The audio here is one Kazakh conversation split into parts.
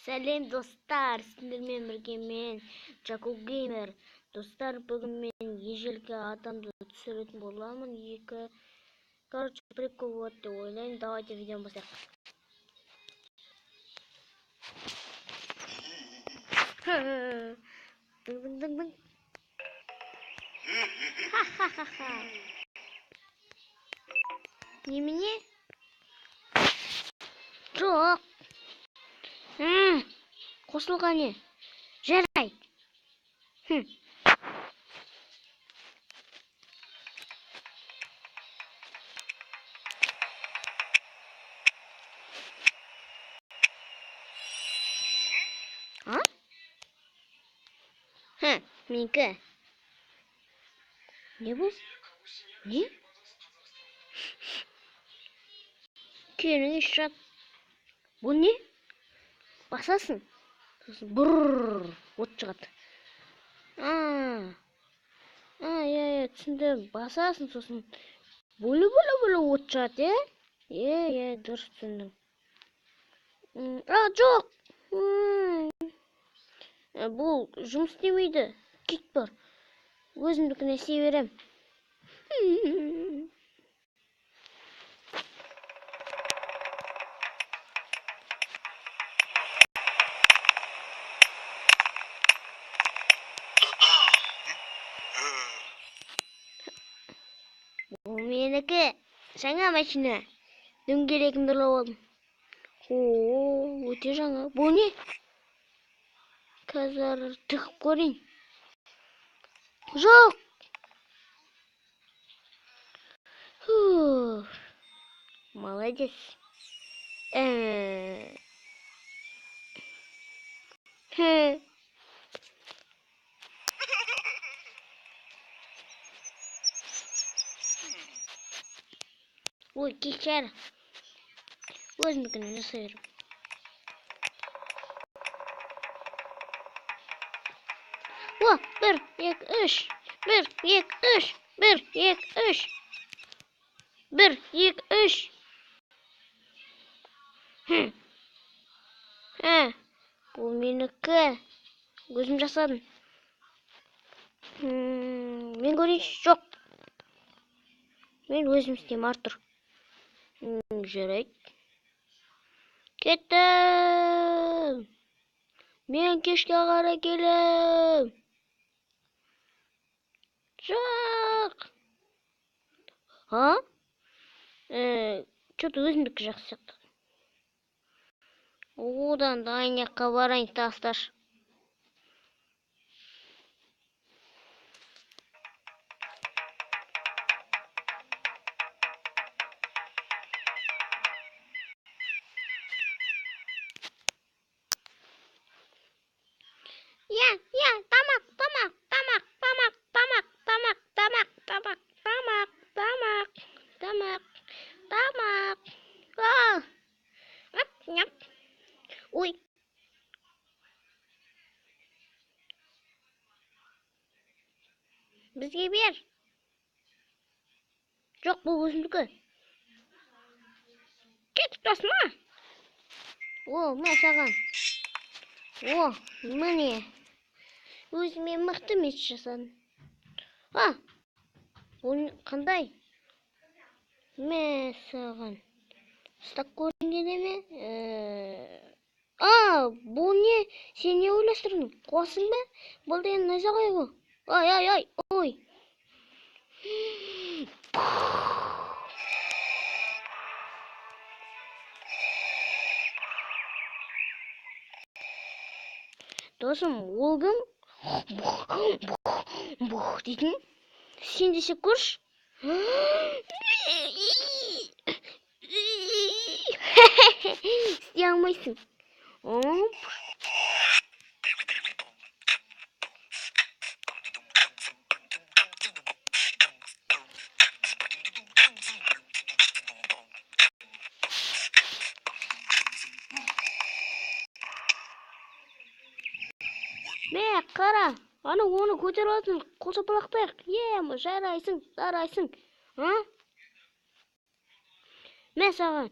Сәлем достар, сіздермен бірге мен Jaco Gamer. Достар, бүгін мен ежелгі адамды түсіретін боламын. Короче, прикол болады деп ойлаймын. Давайте видеоны бастайық. Дың-дың-дың-дың. Ха-ха-ха-ха. Немене? Жоқ. Қосылған не? Жарай. А? Менікі. Не бұл? Не? Күйенің шат. Бұл не? Басасың. Сосын бұрррр. От шығады. Түсіндім. Басасың, сосын бөлі от шығады, дұрыс түсіндім. Жоқ. Бұл жұмыс істемейді. Кит бар. Өзімдікіне істей берем. Бұл менікі. Жаңа машина. Дөңгелегімді ұрлап алдым. Өте жаңа. Бұл не? Қазір тығып көрейін. Жоқ. Молодец. Ой, кешір. Өзімдікіне жасай берем. О, 1, 2, 3. 1, 2, 3. 1, 2, 3. 1, 2, 3. Бұл менікі. Өзім жасадым. Мен көрейінші. Жоқ. Мен өзім істейм, Артур. Жарайды. Кеттім. Мен кешке қарай келем. Жоқ. Что-то өзімдікі жақсы сияқты. Одан да айнаққа барайын, тасташ. Тамақ. Ой. Бізге бер. Жоқ, бұл өзімдікі. Кетіп тұрсың ма? Мә саған. Міне. Өзіме мықты меч жасадым. Бұл қандай? Мә саған. Стак көрінген еме? Бұл не? Сен не ойластырдың? Қуасың ба? Бұл деген найза ғой бұл. Ой. Досым, ол кім? Дейтін? Сен десе көрші? Істей алмайсың. Мә, қара. Оны көтер алатын. Қол шапалақтайық. Жарайсың. Мә саған.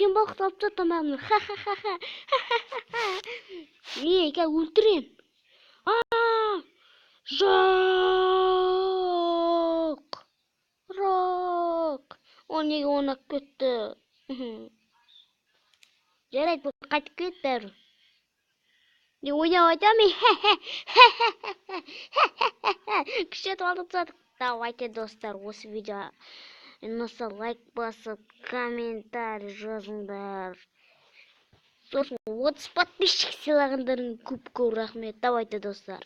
үлкен балық алып жатамын. Ха-ха-ха-ха. Ка өлтірем. Жоқ. Рок. О, неге ойнап кетті? Жарайды, бұл қайтып кет бәрі. Не ойнап айтамын? Күшетіп алып жатық. Давайте, достар, осы видео ұнаса лайк басып, комментарий жазыңдар. Сосын 30 подписчик сыйлағандарың көп рахмет. Давайте, достар.